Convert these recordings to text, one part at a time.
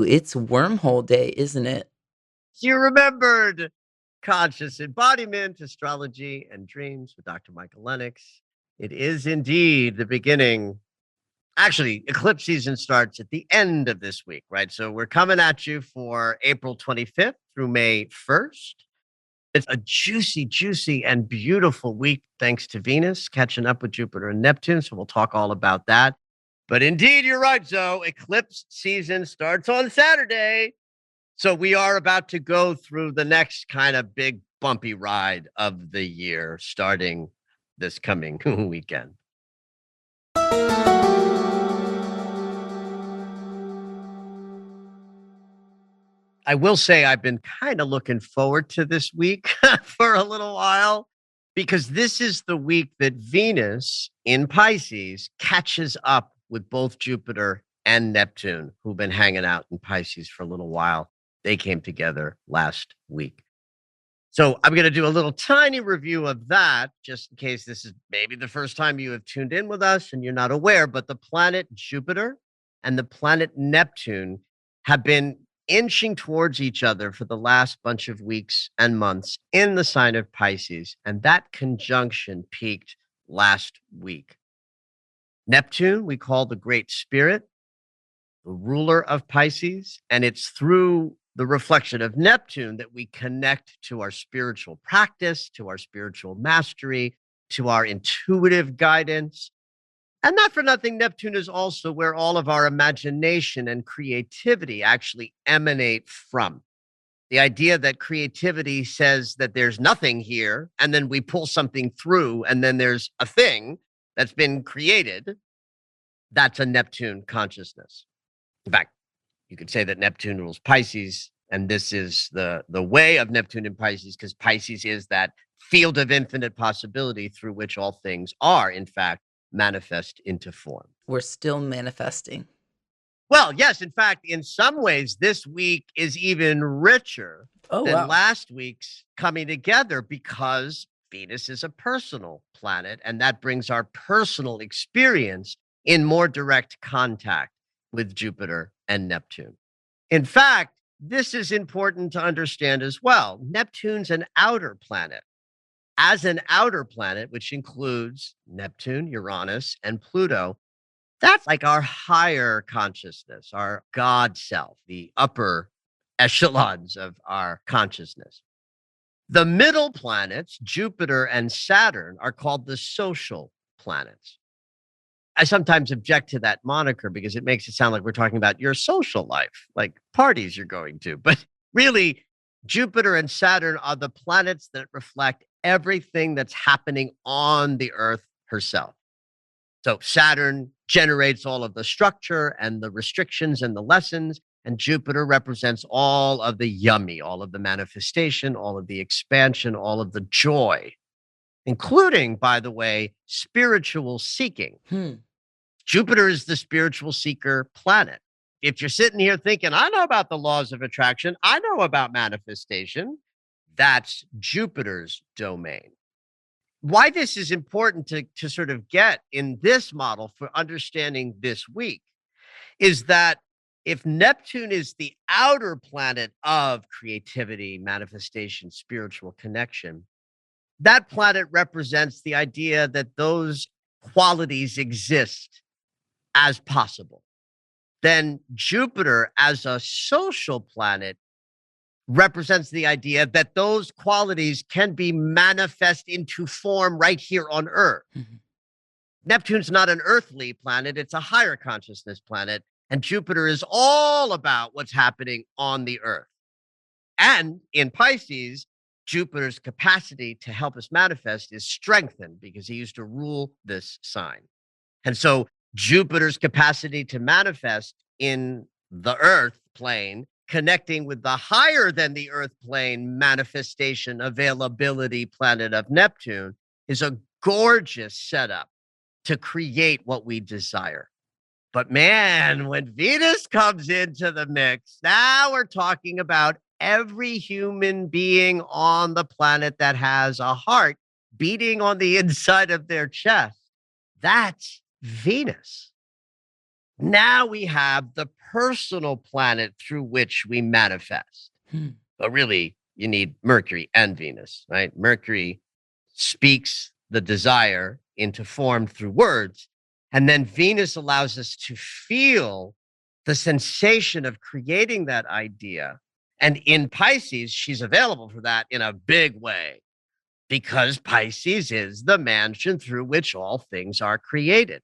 it's wormhole day, isn't it? You remembered conscious embodiment, astrology, and dreams with Dr. Michael Lennox. It is indeed the beginning. Actually, eclipse season starts at the end of this week, right? So we're coming at you for April 25th through May 1st. It's a juicy, juicy, and beautiful week thanks to Venus catching up with Jupiter and Neptune. So we'll talk all about that. But indeed, you're right, Zoe. Eclipse season starts on Saturday. So we are about to go through the next kind of big bumpy ride of the year starting this coming weekend. I will say I've been kind of looking forward to this week for a little while because this is the week that Venus in Pisces catches up with both Jupiter and Neptune, who've been hanging out in Pisces for a little while. They came together last week. So I'm going to do a little tiny review of that, just in case this is maybe the first time you have tuned in with us and you're not aware, but the planet Jupiter and the planet Neptune have been inching towards each other for the last bunch of weeks and months in the sign of Pisces. And that conjunction peaked last week. Neptune, we call the Great Spirit, the ruler of Pisces, and it's through the reflection of Neptune that we connect to our spiritual practice, to our spiritual mastery, to our intuitive guidance. And not for nothing, Neptune is also where all of our imagination and creativity actually emanate from. The idea that creativity says that there's nothing here, and then we pull something through, and then there's a thing that's been created, that's a Neptune consciousness. In fact, you could say that Neptune rules Pisces, and this is the way of Neptune in Pisces, because Pisces is that field of infinite possibility through which all things are, in fact, manifest into form. We're still manifesting. Well, yes, in fact, in some ways, this week is even richer than last week's coming together because Venus is a personal planet, and that brings our personal experience in more direct contact with Jupiter and Neptune. In fact, this is important to understand as well. Neptune's an outer planet. As an outer planet, which includes Neptune, Uranus, and Pluto, that's like our higher consciousness, our God self, the upper echelons of our consciousness. The middle planets, Jupiter and Saturn, are called the social planets. I sometimes object to that moniker because it makes it sound like we're talking about your social life, like parties you're going to. But really, Jupiter and Saturn are the planets that reflect everything that's happening on the Earth herself. So Saturn generates all of the structure and the restrictions and the lessons, and Jupiter represents all of the yummy, all of the manifestation, all of the expansion, all of the joy, including, by the way, spiritual seeking. Jupiter is the spiritual seeker planet. If you're sitting here thinking, I know about the laws of attraction, I know about manifestation, that's Jupiter's domain. Why this is important to sort of get in this model for understanding this week is that if Neptune is the outer planet of creativity, manifestation, spiritual connection, that planet represents the idea that those qualities exist as possible. Then Jupiter as a social planet represents the idea that those qualities can be manifest into form right here on Earth. Neptune's not an earthly planet, it's a higher consciousness planet, and Jupiter is all about what's happening on the Earth. And in Pisces, Jupiter's capacity to help us manifest is strengthened because he used to rule this sign. And so Jupiter's capacity to manifest in the Earth plane, connecting with the higher than the Earth plane manifestation availability planet of Neptune, is a gorgeous setup to create what we desire. But man, when Venus comes into the mix, now we're talking about every human being on the planet that has a heart beating on the inside of their chest. That's Venus. Now we have the personal planet through which we manifest. But really, you need Mercury and Venus, right? Mercury speaks the desire into form through words. And then Venus allows us to feel the sensation of creating that idea. And in Pisces, she's available for that in a big way because Pisces is the mansion through which all things are created.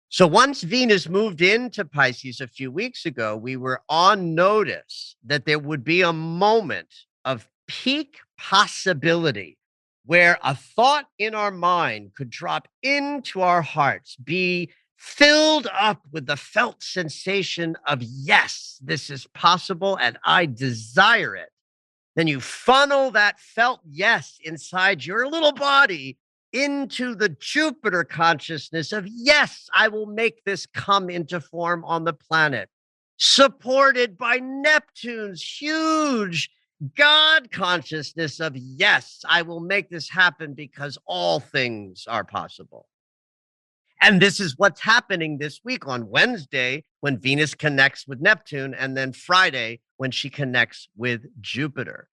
So once Venus moved into Pisces a few weeks ago, we were on notice that there would be a moment of peak possibility where a thought in our mind could drop into our hearts, be filled up with the felt sensation of, yes, this is possible and I desire it. Then you funnel that felt yes inside your little body into the Jupiter consciousness of, yes, I will make this come into form on the planet, supported by Neptune's huge God consciousness of, yes, I will make this happen because all things are possible. And this is what's happening this week on Wednesday when Venus connects with Neptune, and then Friday when she connects with Jupiter.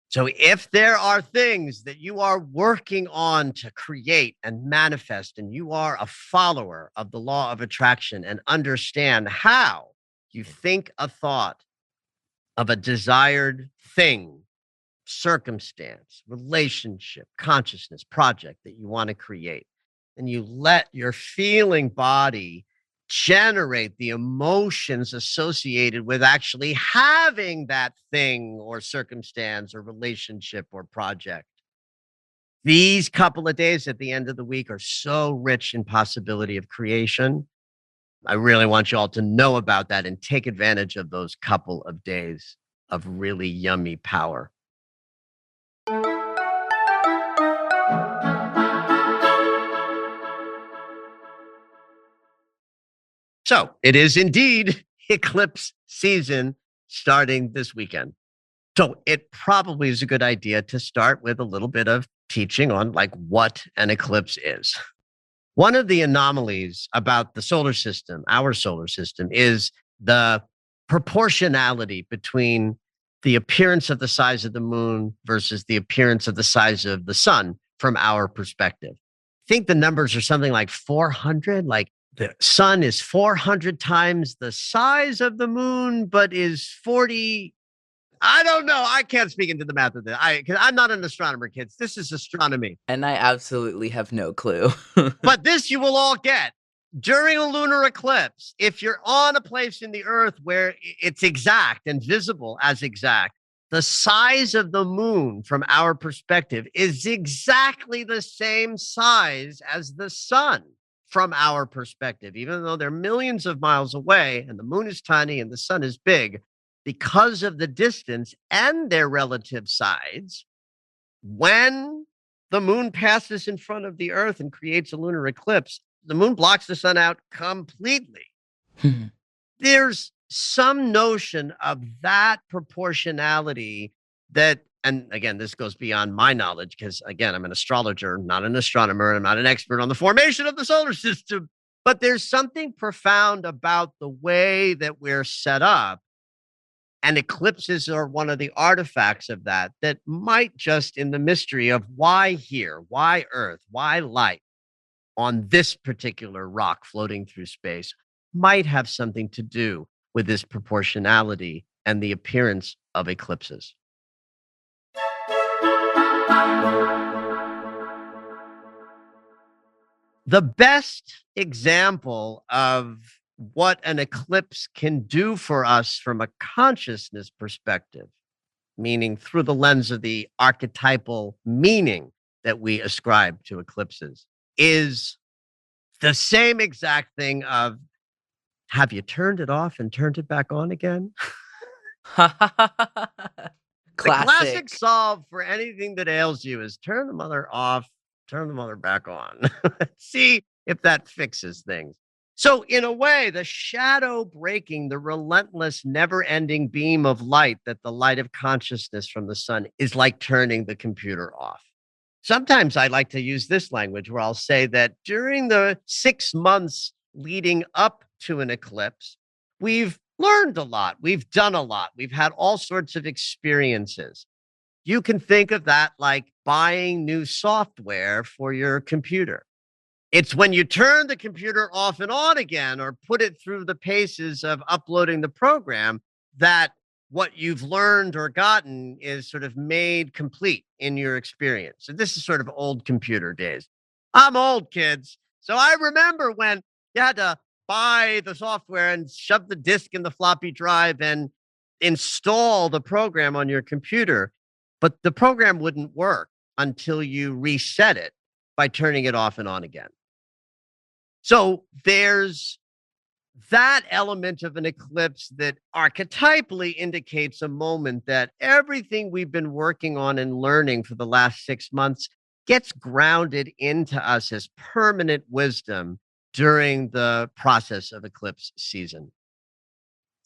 So if there are things that you are working on to create and manifest, and you are a follower of the law of attraction and understand how you think a thought of a desired thing, circumstance, relationship, consciousness, project that you want to create, and you let your feeling body generate the emotions associated with actually having that thing or circumstance or relationship or project. These couple of days at the end of the week are so rich in possibility of creation. I really want you all to know about that and take advantage of those couple of days of really yummy power. So it is indeed eclipse season starting this weekend. So it probably is a good idea to start with a little bit of teaching on like what an eclipse is. One of the anomalies about the solar system, our solar system, is the proportionality between the appearance of the size of the moon versus the appearance of the size of the sun from our perspective. I think the numbers are something like 400, like the sun is 400 times the size of the moon, but is 40. I don't know. I can't speak into the math of this. Because I'm not an astronomer, kids. This is astronomy. And I absolutely have no clue. But this you will all get. During a lunar eclipse, if you're on a place in the earth where it's exact and visible as exact, the size of the moon from our perspective is exactly the same size as the sun from our perspective, even though they're millions of miles away and the moon is tiny and the sun is big. Because of the distance and their relative size, when the moon passes in front of the earth and creates a lunar eclipse, the moon blocks the sun out completely. There's some notion of that proportionality that, and again, this goes beyond my knowledge because, again, I'm an astrologer, not an astronomer. I'm not an expert on the formation of the solar system. But there's something profound about the way that we're set up. And eclipses are one of the artifacts of that might just in the mystery of why here, why Earth, why light on this particular rock floating through space might have something to do with this proportionality and the appearance of eclipses. The best example of what an eclipse can do for us from a consciousness perspective, meaning through the lens of the archetypal meaning that we ascribe to eclipses, is the same exact thing of, have you turned it off and turned it back on again? The classic solve for anything that ails you is turn the mother off, turn the mother back on. See if that fixes things. So in a way, the shadow breaking, the relentless, never-ending beam of light that the light of consciousness from the sun is like turning the computer off. Sometimes I like to use this language where I'll say that during the 6 months leading up to an eclipse, we've learned a lot. We've done a lot. We've had all sorts of experiences. You can think of that like buying new software for your computer. It's when you turn the computer off and on again or put it through the paces of uploading the program that what you've learned or gotten is sort of made complete in your experience. So this is sort of old computer days. I'm old, kids. So I remember when you had to buy the software and shove the disk in the floppy drive and install the program on your computer. But the program wouldn't work until you reset it by turning it off and on again. So there's that element of an eclipse that archetypally indicates a moment that everything we've been working on and learning for the last 6 months gets grounded into us as permanent wisdom during the process of eclipse season.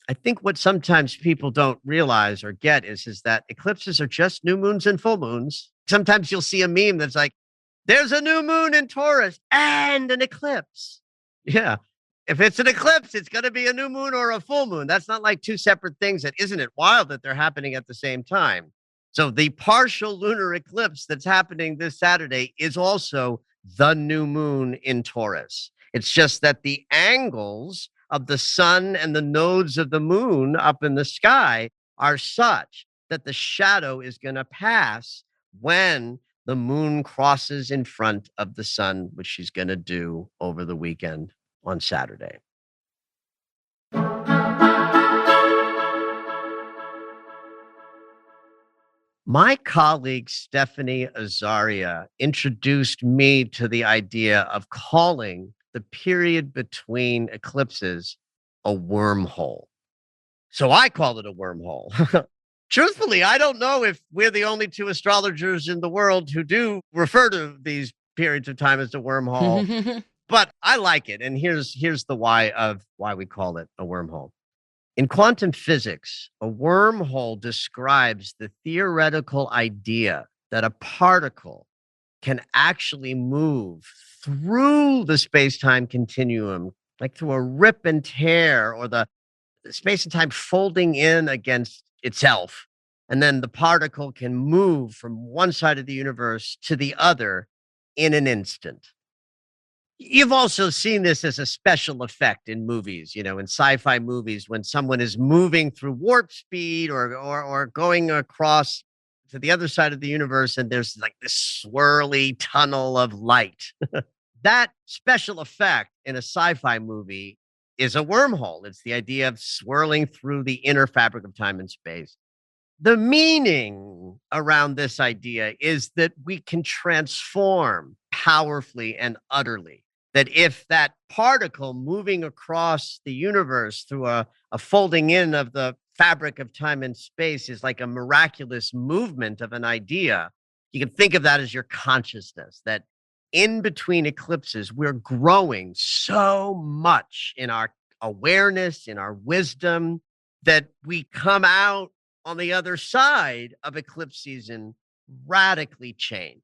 I think what sometimes people don't realize or get is that eclipses are just new moons and full moons. Sometimes you'll see a meme that's like, there's a new moon in Taurus and an eclipse. Yeah. If it's an eclipse, it's going to be a new moon or a full moon. That's not like two separate things. Isn't it wild that they're happening at the same time? So the partial lunar eclipse that's happening this Saturday is also the new moon in Taurus. It's just that the angles of the sun and the nodes of the moon up in the sky are such that the shadow is going to pass when the moon crosses in front of the sun, which she's going to do over the weekend on Saturday. My colleague Stephanie Azaria introduced me to the idea of calling the period between eclipses a wormhole. So I call it a wormhole. Truthfully, I don't know if we're the only two astrologers in the world who do refer to these periods of time as a wormhole, but I like it. And here's the why we call it a wormhole. In quantum physics, a wormhole describes the theoretical idea that a particle can actually move through the space-time continuum, like through a rip and tear or the space and time folding in against itself. And then the particle can move from one side of the universe to the other in an instant. You've also seen this as a special effect in movies, in sci-fi movies when someone is moving through warp speed or going across to the other side of the universe and there's like this swirly tunnel of light. That special effect in a sci-fi movie is a wormhole. It's the idea of swirling through the inner fabric of time and space. The meaning around this idea is that we can transform powerfully and utterly. That if that particle moving across the universe through a folding in of the fabric of time and space is like a miraculous movement of an idea, you can think of that as your consciousness, that in between eclipses, we're growing so much in our awareness, in our wisdom, that we come out on the other side of eclipse season radically changed.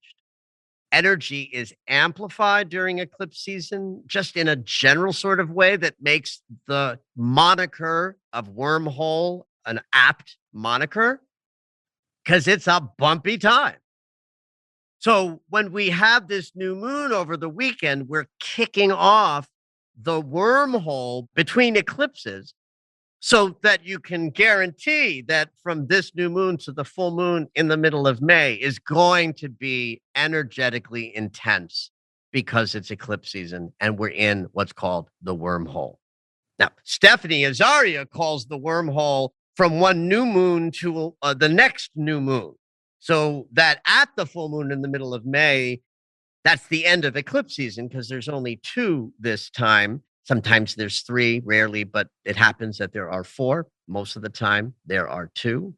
Energy is amplified during eclipse season, just in a general sort of way that makes the moniker of wormhole an apt moniker because it's a bumpy time. So when we have this new moon over the weekend, we're kicking off the wormhole between eclipses so that you can guarantee that from this new moon to the full moon in the middle of May is going to be energetically intense because it's eclipse season and we're in what's called the wormhole. Now, Stephanie Azaria calls the wormhole from one new moon to the next new moon. So that at the full moon in the middle of May, that's the end of eclipse season because there's only two this time. Sometimes there's three, rarely, but it happens that there are four. Most of the time, there are two.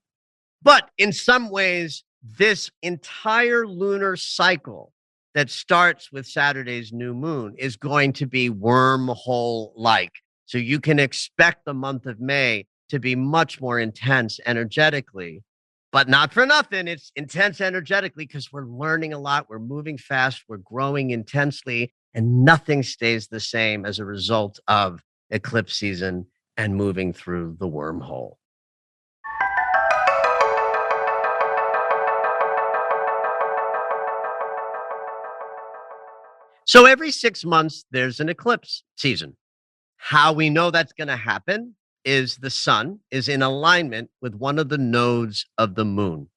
But in some ways, this entire lunar cycle that starts with Saturday's new moon is going to be wormhole-like. So you can expect the month of May to be much more intense energetically, but not for nothing. It's intense energetically because we're learning a lot. We're moving fast. We're growing intensely. and nothing stays the same as a result of eclipse season and moving through the wormhole. So every 6 months, there's an eclipse season. How we know that's going to happen is the sun is in alignment with one of the nodes of the moon.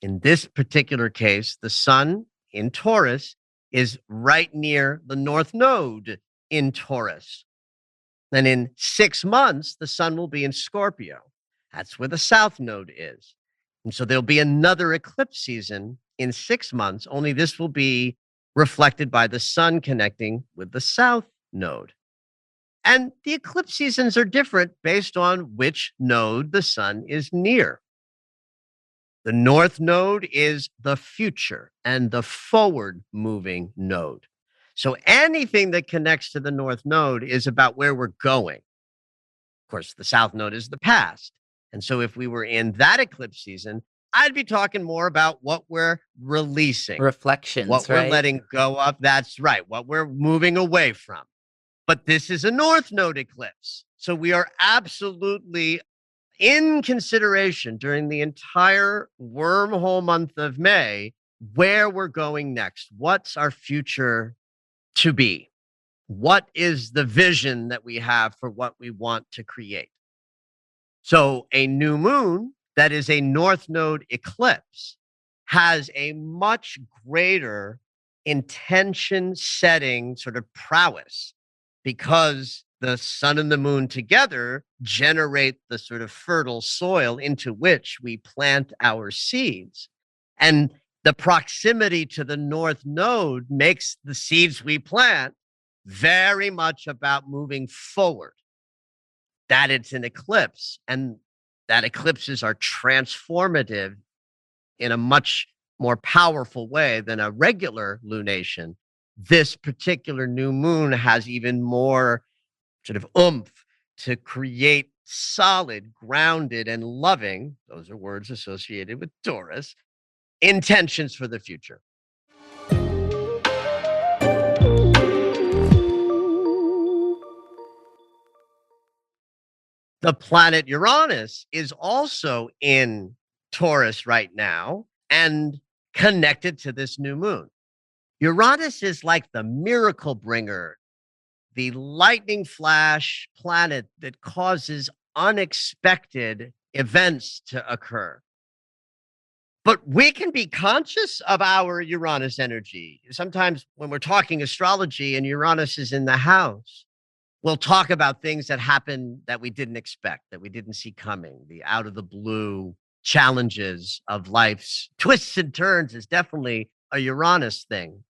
In this particular case, the sun in Taurus is right near the north node in Taurus. And in 6 months, the sun will be in Scorpio. That's where the south node is. And so there'll be another eclipse season in 6 months, only this will be reflected by the sun connecting with the south node. And the eclipse seasons are different based on which node the sun is near. The north node is the future and the forward moving node. So anything that connects to the north node is about where we're going. Of course, the south node is the past. And so if we were in that eclipse season, I'd be talking more about what we're releasing, what Reflections, we're right? letting go of. That's right, what we're moving away from. But this is a north node eclipse. So we are absolutely in consideration during the entire wormhole month of May where we're going next. What's our future to be? What is the vision that we have for what we want to create? So, a new moon that is a north node eclipse has a much greater intention setting sort of prowess because the sun and the moon together generate the sort of fertile soil into which we plant our seeds. And the proximity to the north node makes the seeds we plant very much about moving forward. That it's an eclipse, and that eclipses are transformative in a much more powerful way than a regular lunation. This particular new moon has even more sort of oomph to create solid, grounded, and loving, those are words associated with Taurus, intentions for the future. The planet Uranus is also in Taurus right now and connected to this new moon. Uranus is like the miracle bringer, the lightning flash planet that causes unexpected events to occur. But we can be conscious of our Uranus energy. Sometimes when we're talking astrology and Uranus is in the house, we'll talk about things that happen that we didn't expect, that we didn't see coming. The out of the blue challenges of life's twists and turns is definitely a Uranus thing.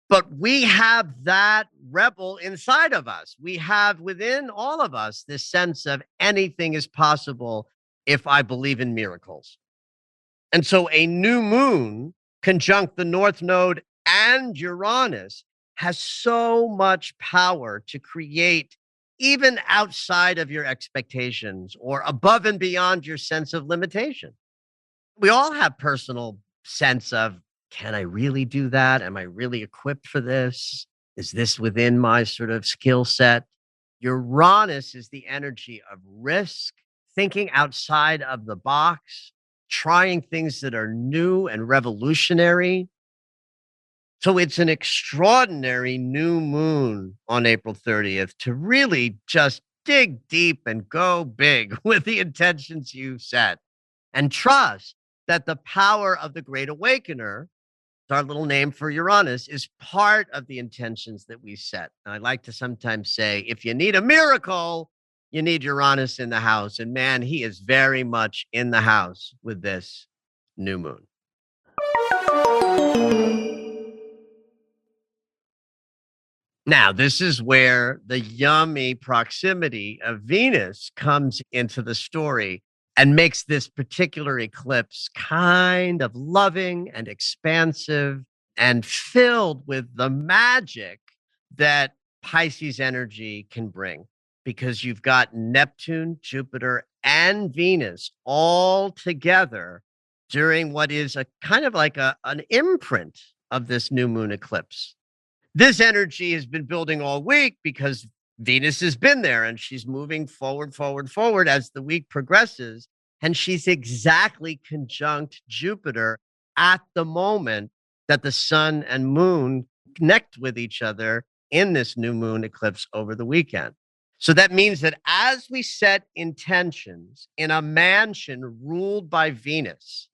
But we have that rebel inside of us. We have within all of us this sense of anything is possible if I believe in miracles. And so a new moon conjunct the North Node and Uranus has so much power to create even outside of your expectations or above and beyond your sense of limitation. We all have personal sense of, can I really do that? Am I really equipped for this? Is this within my sort of skill set? Uranus is the energy of risk, thinking outside of the box, trying things that are new and revolutionary. So it's an extraordinary new moon on April 30th to really just dig deep and go big with the intentions you set and trust that the power of the Great Awakener, our little name for Uranus, is part of the intentions that we set. And I like to sometimes say, if you need a miracle, you need Uranus in the house. And man, he is very much in the house with this new moon. Now, this is where the yummy proximity of Venus comes into the story and makes this particular eclipse kind of loving and expansive and filled with the magic that Pisces energy can bring. Because you've got Neptune, Jupiter, and Venus all together during what is a kind of like an imprint of this new moon eclipse. This energy has been building all week because Venus has been there and she's moving forward, forward, forward as the week progresses. And she's exactly conjunct Jupiter at the moment that the sun and moon connect with each other in this new moon eclipse over the weekend. So that means that as we set intentions in a mansion ruled by Venus,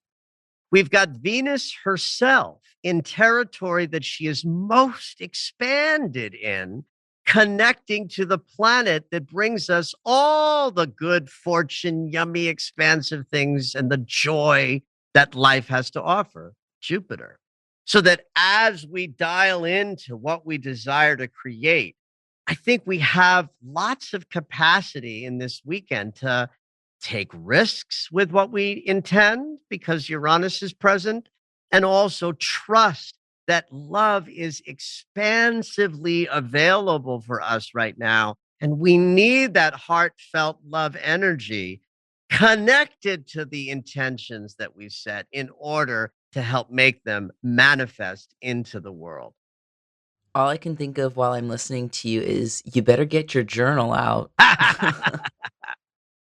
we've got Venus herself in territory that she is most expanded in, connecting to the planet that brings us all the good fortune, yummy, expansive things, and the joy that life has to offer, Jupiter. So that as we dial into what we desire to create, I think we have lots of capacity in this weekend to take risks with what we intend because Uranus is present, and also trust that love is expansively available for us right now. And we need that heartfelt love energy connected to the intentions that we set in order to help make them manifest into the world. All I can think of while I'm listening to you is you better get your journal out.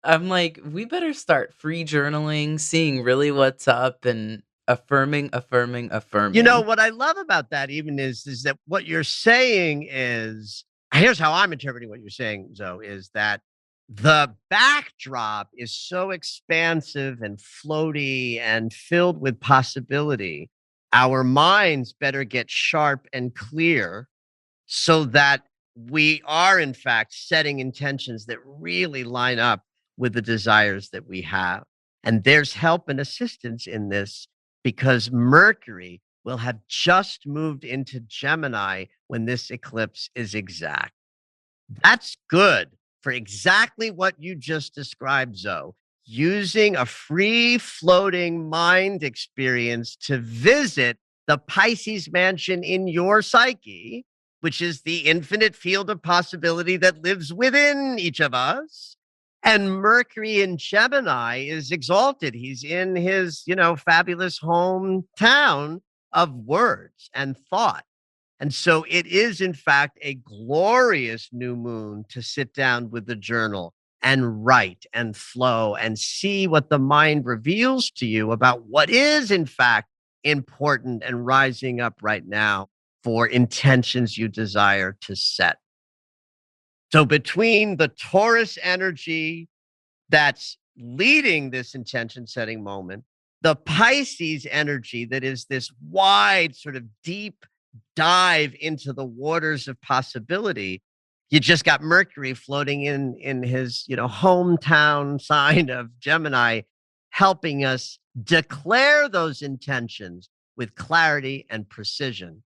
I'm like, we better start free journaling, seeing really what's up and affirming, affirming, You know, affirming. what I love about that even is that what you're saying is, here's how I'm interpreting what you're saying, Zoe, is that the backdrop is so expansive and floaty and filled with possibility. Our minds better get sharp and clear so that we are, in fact, setting intentions that really line up with the desires that we have. And there's help and assistance in this because Mercury will have just moved into Gemini when this eclipse is exact. That's good for exactly what you just described, Zoe. Using a free floating mind experience to visit the Pisces mansion in your psyche, which is the infinite field of possibility that lives within each of us. And Mercury in Gemini is exalted. He's in his, fabulous hometown of words and thought. And so it is, in fact, a glorious new moon to sit down with the journal and write and flow and see what the mind reveals to you about what is, in fact, important and rising up right now for intentions you desire to set. So between the Taurus energy that's leading this intention setting moment, the Pisces energy that is this wide, sort of deep dive into the waters of possibility. You just got Mercury floating in his, hometown sign of Gemini, helping us declare those intentions with clarity and precision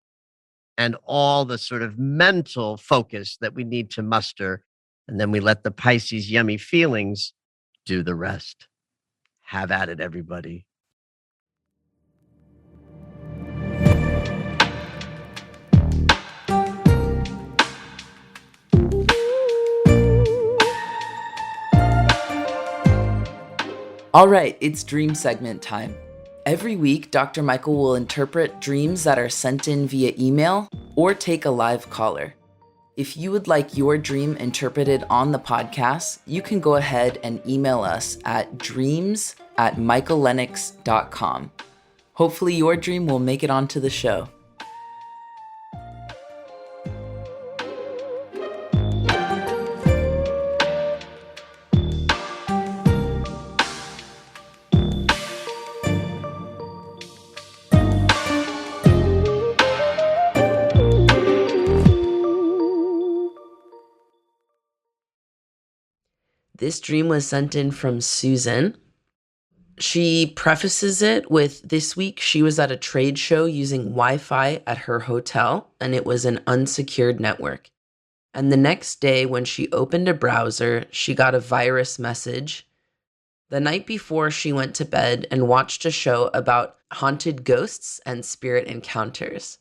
and all the sort of mental focus that we need to muster. And then we let the Pisces yummy feelings do the rest. Have at it, everybody. All right, it's dream segment time. Every week, Dr. Michael will interpret dreams that are sent in via email or take a live caller. If you would like your dream interpreted on the podcast, you can go ahead and email us at dreams@michaellennox.com. Hopefully your dream will make it onto the show. This dream was sent in from Susan. She prefaces it with, this week she was at a trade show using Wi-Fi at her hotel, and it was an unsecured network. And the next day, when she opened a browser, she got a virus message. The night before, she went to bed and watched a show about haunted ghosts and spirit encounters.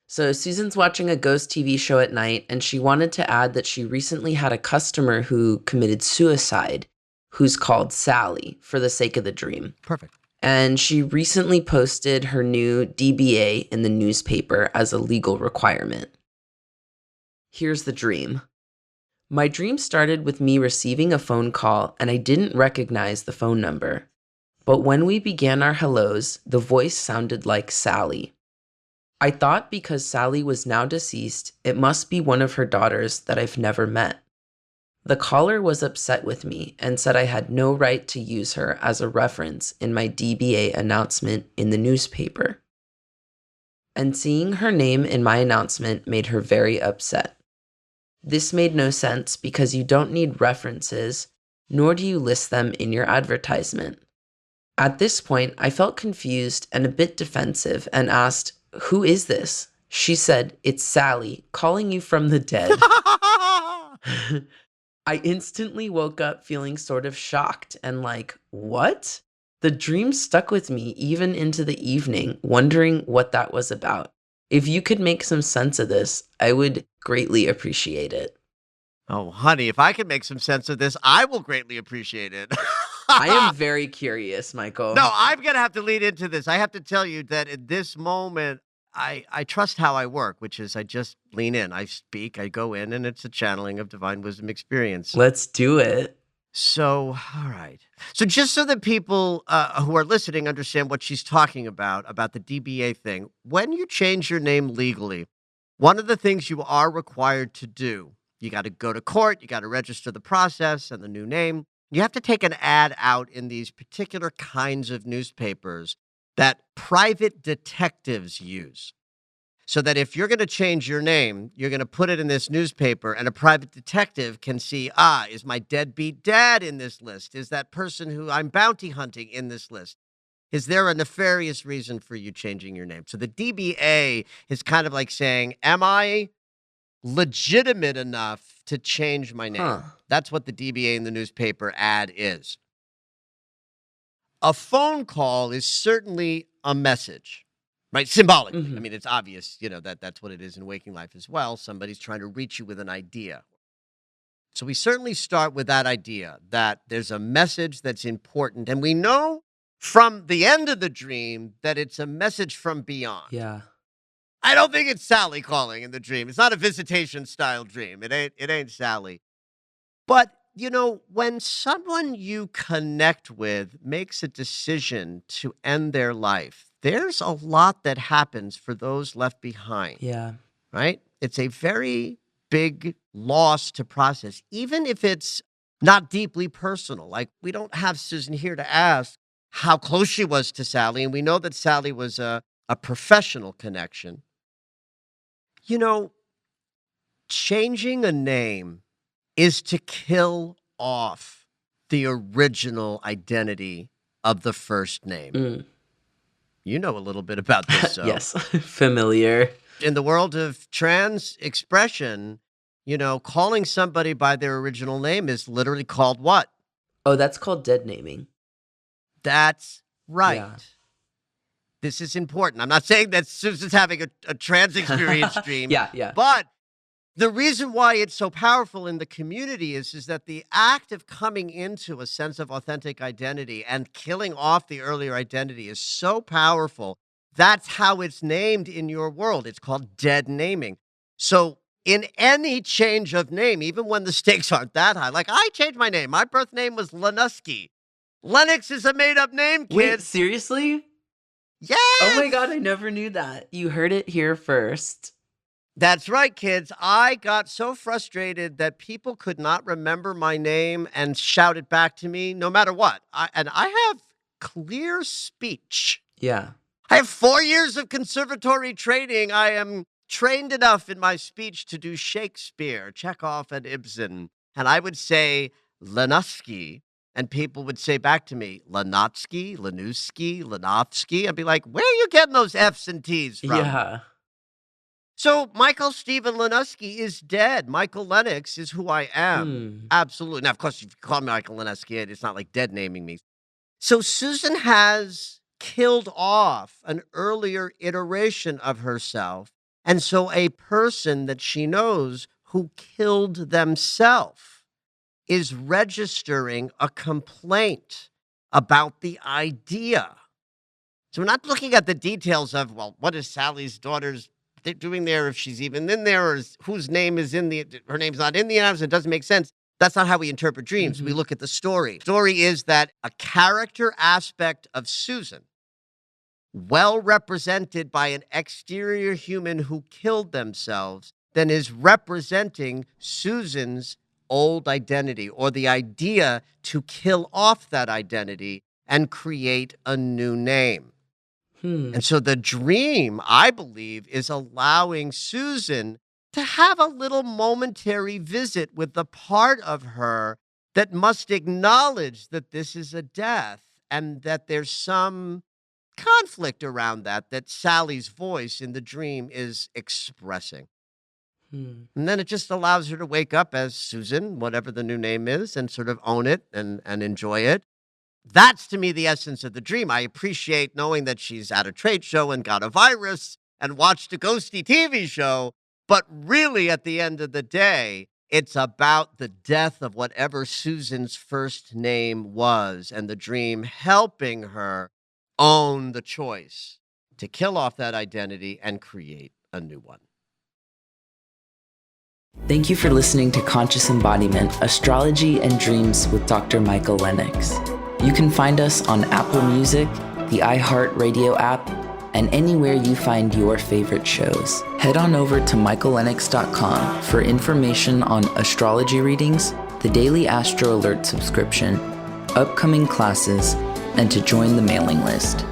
So Susan's watching a ghost TV show at night, and she wanted to add that she recently had a customer who committed suicide, who's called Sally, for the sake of the dream. Perfect. And she recently posted her new DBA in the newspaper as a legal requirement. Here's the dream. My dream started with me receiving a phone call and I didn't recognize the phone number. But when we began our hellos, the voice sounded like Sally. I thought because Sally was now deceased, it must be one of her daughters that I've never met. The caller was upset with me and said I had no right to use her as a reference in my DBA announcement in the newspaper. And seeing her name in my announcement made her very upset. This made no sense because you don't need references, nor do you list them in your advertisement. At this point, I felt confused and a bit defensive and asked, "Who is this?" She said, "It's Sally, calling you from the dead." I instantly woke up feeling sort of shocked and like, what? The dream stuck with me even into the evening, wondering what that was about. If you could make some sense of this, I would greatly appreciate it. Oh, honey, if I can make some sense of this, I will greatly appreciate it. I am very curious, Michael. No, I'm going to have to lead into this. I have to tell you that at this moment, I trust how I work, which is I just lean in. I speak, I go in, and it's a channeling of divine wisdom experience. Let's do it. So, all right. So just so that people who are listening understand what she's talking about the DBA thing, when you change your name legally, one of the things you are required to do, you got to go to court, you got to register the process and the new name. You have to take an ad out in these particular kinds of newspapers that private detectives use. So that if you're going to change your name, you're going to put it in this newspaper and a private detective can see, is my deadbeat dad in this list? Is that person who I'm bounty hunting in this list? Is there a nefarious reason for you changing your name? So the DBA is kind of like saying, am I legitimate enough to change my name? Huh. That's what the DBA in the newspaper ad is. A phone call is certainly a message, right? Symbolically. Mm-hmm. I mean, it's obvious, that's what it is in waking life as well. Somebody's trying to reach you with an idea. So we certainly start with that idea that there's a message that's important. And we know from the end of the dream that it's a message from beyond. Yeah. I don't think it's Sally calling in the dream. It's not a visitation style dream. It ain't Sally. But, when someone you connect with makes a decision to end their life, there's a lot that happens for those left behind. Yeah. Right? It's a very big loss to process, even if it's not deeply personal. Like, we don't have Susan here to ask how close she was to Sally, and we know that Sally was a professional connection. Changing a name is to kill off the original identity of the first name. Mm. You know a little bit about this. So. Yes, familiar. In the world of trans expression, calling somebody by their original name is literally called what? Oh, that's called dead naming. That's right. Yeah. This is important. I'm not saying that Susan's having a trans experience dream. Yeah. But the reason why it's so powerful in the community is that the act of coming into a sense of authentic identity and killing off the earlier identity is so powerful. That's how it's named in your world. It's called dead naming. So in any change of name, even when the stakes aren't that high, like I changed my name. My birth name was Lenusky. Lennox is a made-up name, kid. Wait, seriously? Yes! Oh my God, I never knew that. You heard it here first. That's right, kids. I got so frustrated that people could not remember my name and shout it back to me no matter what. I have clear speech. Yeah. I have 4 years of conservatory training. I am trained enough in my speech to do Shakespeare, Chekhov, and Ibsen. And I would say Lenusky, and people would say back to me, Lenotsky, Lenusky, Lenovsky. I'd be like, where are you getting those F's and T's from? Yeah. So Michael Stephen Lenusky is dead. Michael Lennox is who I am. Absolutely. Now, of course, if you call me Michael Lenusky, it's not like dead naming me. So Susan has killed off an earlier iteration of herself. And so a person that she knows who killed themselves is registering a complaint about the idea So we're not looking at the details of, well, what is Sally's daughter's doing there, if she's even in there, or whose name is her name's not in the announcement. It doesn't make sense. That's not how we interpret dreams. We look at the story. Story is that a character aspect of Susan, well represented by an exterior human who killed themselves, then is representing Susan's old identity, or the idea to kill off that identity and create a new name. And so the dream, I believe, is allowing Susan to have a little momentary visit with the part of her that must acknowledge that this is a death, and that there's some conflict around that Sally's voice in the dream is expressing. And then it just allows her to wake up as Susan, whatever the new name is, and sort of own it and enjoy it. That's, to me, the essence of the dream. I appreciate knowing that she's at a trade show and got a virus and watched a ghosty TV show. But really, at the end of the day, it's about the death of whatever Susan's first name was, and the dream helping her own the choice to kill off that identity and create a new one. Thank you for listening to Conscious Embodiment, Astrology and Dreams with Dr. Michael Lennox. You can find us on Apple Music, the iHeartRadio app, and anywhere you find your favorite shows. Head on over to michaellennox.com for information on astrology readings, the daily Astro Alert subscription, upcoming classes, and to join the mailing list.